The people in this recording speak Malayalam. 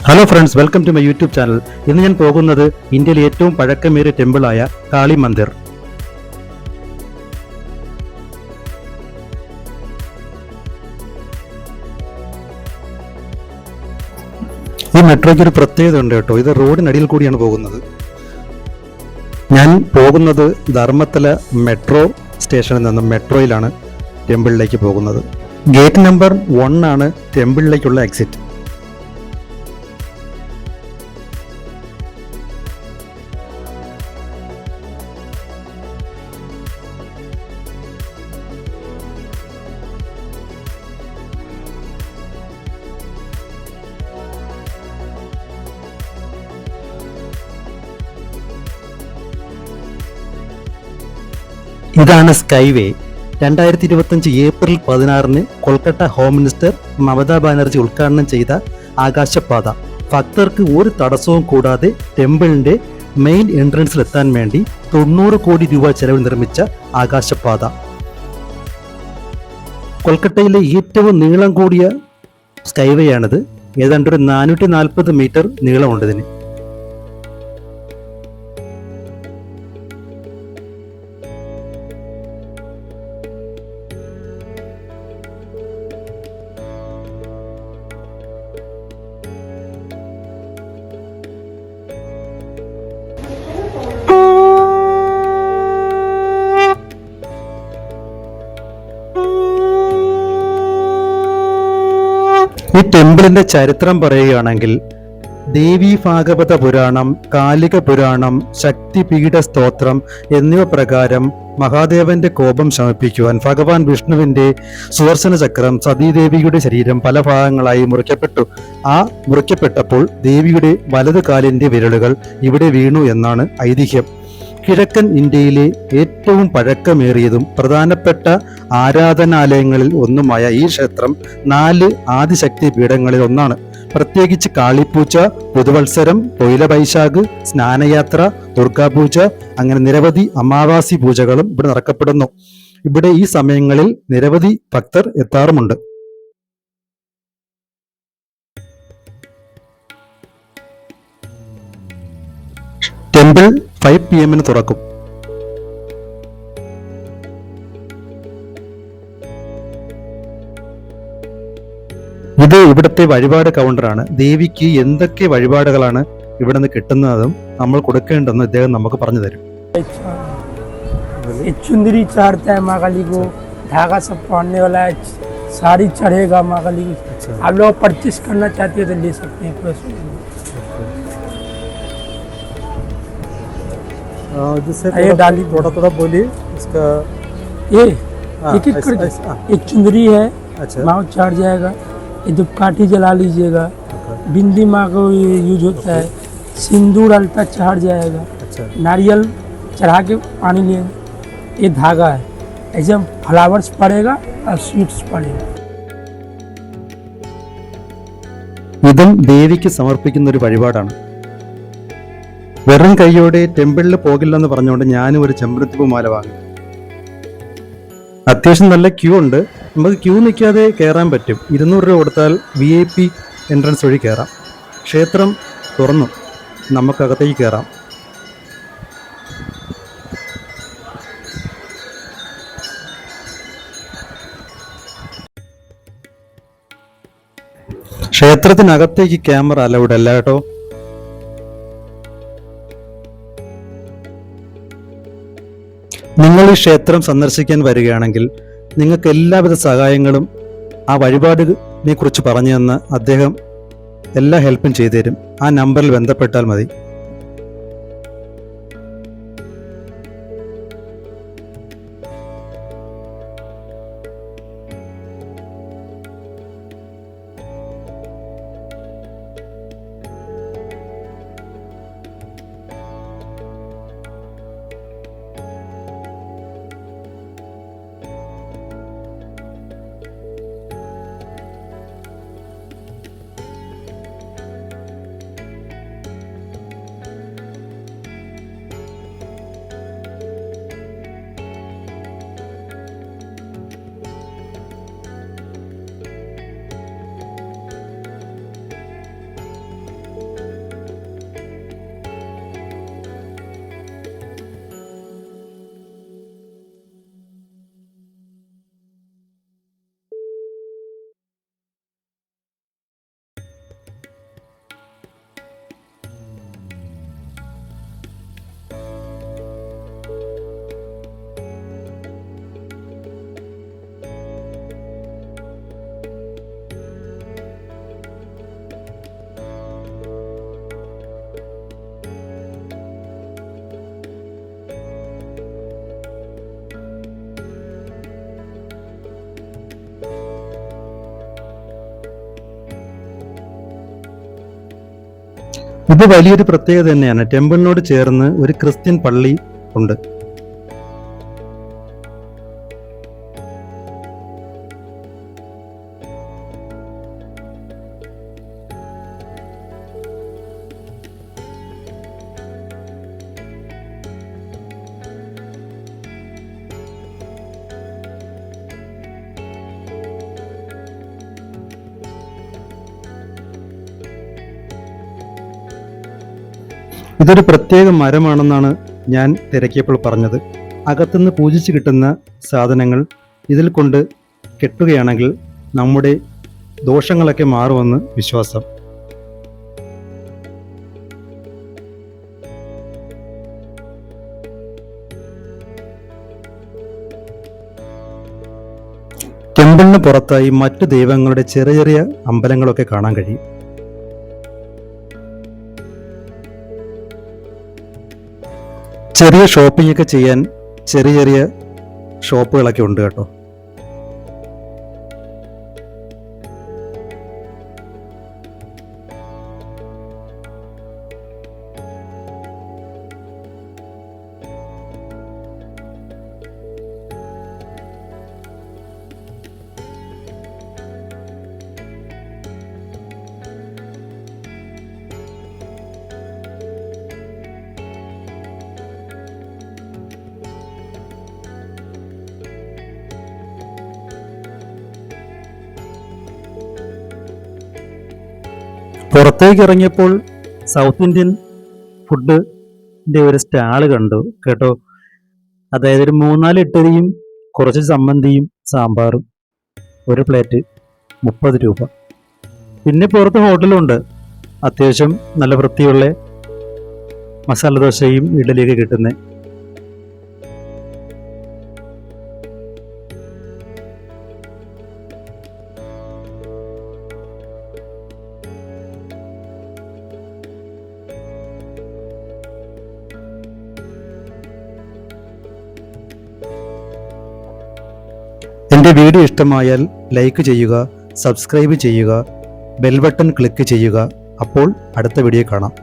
Hello friends, welcome to my YouTube channel. ഇന്ന് ഞാൻ പോകുന്നത് ഇന്ത്യയിലെ ഏറ്റവും പഴക്കമേറിയ ടെമ്പിളായ കാളി മന്ദിർ. ഈ മെട്രോയ്ക്ക് ഒരു പ്രത്യേകത ഉണ്ട് കേട്ടോ. ഇത് റോഡിനടിയിൽ കൂടിയാണ് പോകുന്നത്. ഞാൻ പോകുന്നത് ധർമ്മത്തല മെട്രോ സ്റ്റേഷനിൽ നിന്നും മെട്രോയിലാണ് ടെമ്പിളിലേക്ക് പോകുന്നത്. ഗേറ്റ് നമ്പർ 1 ആണ് ടെമ്പിളിലേക്കുള്ള എക്സിറ്റ്. ഇതാണ് skyway. 2025 April 16 Kolkata home minister Mamata Banerjee ഉദ്ഘാടനം ചെയ്ത ആകാശപാത. ഭക്തർക്ക് ഒരു തടസ്സവും കൂടാതെ ടെമ്പിളിന്റെ മെയിൻ എൻട്രൻസിലെത്താൻ വേണ്ടി 90 കോടി രൂപ ചെലവിൽ നിർമ്മിച്ച ആകാശപാത. കൊൽക്കത്തയിലെ ഏറ്റവും നീളം കൂടിയ സ്കൈവേ ആണിത്. ഏതാണ്ട് ഒരു 440 മീറ്റർ നീളമുണ്ട് ഇതിന്. ഈ ടെമ്പിളിന്റെ ചരിത്രം പറയുകയാണെങ്കിൽ ദേവി ഭാഗവത പുരാണം, കാലിക പുരാണം, ശക്തിപീഠ സ്തോത്രം എന്നിവ പ്രകാരം മഹാദേവന്റെ കോപം ശമിപ്പിക്കുവാൻ ഭഗവാൻ വിഷ്ണുവിന്റെ സുദർശന ചക്രം സതീദേവിയുടെ ശരീരം പല ഭാഗങ്ങളായി മുറിക്കപ്പെട്ടു. ആ മുറിക്കപ്പെട്ടപ്പോൾ ദേവിയുടെ വലതു കാലിന്റെ വിരലുകൾ ഇവിടെ വീണു എന്നാണ് ഐതിഹ്യം. കിഴക്കൻ ഇന്ത്യയിലെ ഏറ്റവും പഴക്കമേറിയതും പ്രധാനപ്പെട്ട ആരാധനാലയങ്ങളിൽ ഒന്നുമായ ഈ ക്ഷേത്രം 4 ആദിശക്തി പീഠങ്ങളിൽ ഒന്നാണ്. പ്രത്യേകിച്ച് കാളിപ്പൂജ, പുതുവത്സരം, പൊയില വൈശാഖ്, സ്നാനയാത്ര, ദുർഗാപൂജ അങ്ങനെ നിരവധി അമാവാസി പൂജകളും ഇവിടെ നടക്കപ്പെടുന്നു. ഇവിടെ ഈ സമയങ്ങളിൽ നിരവധി ഭക്തർ എത്താറുമുണ്ട്. ടെമ്പിൾ 5 PM തുറക്കും. ഇത് ഇവിടുത്തെ വഴിപാട് കൗണ്ടറാണ്. ദേവിക്ക് എന്തൊക്കെ വഴിപാടുകളാണ് ഇവിടെ നിന്ന് കിട്ടുന്നതും നമ്മൾ കൊടുക്കേണ്ടെന്ന് ഇദ്ദേഹം നമുക്ക് പറഞ്ഞു തരും. चुंदरी चढ़ता है माँ काली को, धागा सब पहनने वाला है, साड़ी चढ़ेगा माँ काली को। आप लोग परचेस करना चाहते हैं तो ले सकते हैं। ये डाली थोड़ा थोड़ा बोलिए इसका। ये एक चुंदरी है, माँ चढ़ जाएगा। ये धूपकाठी जला लीजिएगा। बिंदी माँ को यूज होता है। सिंदूर अलता चढ़ जाएगा। नारियल चढ़ा के पानी लिए। ये धागा है, ऐसे फ्लावर्स पड़ेगा और स्वीट्स पड़ेगा. ഇതും ദേവിക്ക് സമർപ്പിക്കുന്ന ഒരു വഴിപാടാണ്. വെറും കൈയോടെ ടെമ്പിളിൽ പോകില്ലെന്ന് പറഞ്ഞുകൊണ്ട് ഞാനും ഒരു ചെമ്പരത്തിപ്പൂ മാല വാങ്ങി. അത്യാവശ്യം നല്ല ക്യൂ ഉണ്ട്. നമുക്ക് ക്യൂ നിൽക്കാതെ കയറാൻ പറ്റും. 200 രൂപ കൊടുത്താൽ VIP എൻട്രൻസ് വഴി കയറാം. ക്ഷേത്രം തുറന്നു, നമുക്കകത്തേക്ക് കയറാം. ക്ഷേത്രത്തിനകത്തേക്ക് ക്യാമറ അലൗഡ് അല്ല കേട്ടോ. നിങ്ങൾ ഈ ക്ഷേത്രം സന്ദർശിക്കാൻ വരികയാണെങ്കിൽ നിങ്ങൾക്ക് എല്ലാവിധ സഹായങ്ങളും ആ വഴിപാടിനെ കുറിച്ച് പറഞ്ഞു തന്ന് അദ്ദേഹം എല്ലാ ഹെൽപ്പും ചെയ്തു തരും. ആ നമ്പറിൽ ബന്ധപ്പെട്ടാൽ മതി. ഇത് വലിയൊരു പ്രത്യേകത തന്നെയാണ്. ടെമ്പിളിനോട് ചേർന്ന് ഒരു ക്രിസ്ത്യൻ പള്ളി ഉണ്ട്. ഇതൊരു പ്രത്യേക മരമാണെന്നാണ് ഞാൻ തിരക്കിയപ്പോൾ പറഞ്ഞത്. അകത്തുനിന്ന് പൂജിച്ച് കിട്ടുന്ന സാധനങ്ങൾ ഇതിൽ കൊണ്ട് കെട്ടുകയാണെങ്കിൽ നമ്മുടെ ദോഷങ്ങളൊക്കെ മാറുമെന്ന് വിശ്വാസം. ടെമ്പിളിന് പുറത്തായി മറ്റു ദൈവങ്ങളുടെ ചെറിയ ചെറിയ അമ്പലങ്ങളൊക്കെ കാണാൻ കഴിയും. ചെറിയ ഷോപ്പിംഗ് ഒക്കെ ചെയ്യാൻ ചെറിയ ചെറിയ ഷോപ്പുകളൊക്കെ ഉണ്ട് കേട്ടോ. പുറത്തേക്ക് ഇറങ്ങിയപ്പോൾ സൗത്ത് ഇന്ത്യൻ ഫുഡിൻ്റെ ഒരു സ്റ്റാള് കണ്ടു കേട്ടോ. അതായത് ഒരു 3-4 ഇഡ്ഡലിയും കുറച്ച് ചമ്മന്തിയും സാമ്പാറും, ഒരു പ്ലേറ്റ് 30 രൂപ. പിന്നെ പുറത്ത് ഹോട്ടലുണ്ട്, അത്യാവശ്യം നല്ല വൃത്തിയുള്ള മസാല ദോശയും ഇഡ്ഡലിയൊക്കെ കിട്ടുന്നത്. എൻ്റെ വീഡിയോ ഇഷ്ടമായാൽ ലൈക്ക് ചെയ്യുക, സബ്സ്ക്രൈബ് ചെയ്യുക, ബെൽ ബട്ടൺ ക്ലിക്ക് ചെയ്യുക. അപ്പോൾ അടുത്ത വീഡിയോ കാണാം.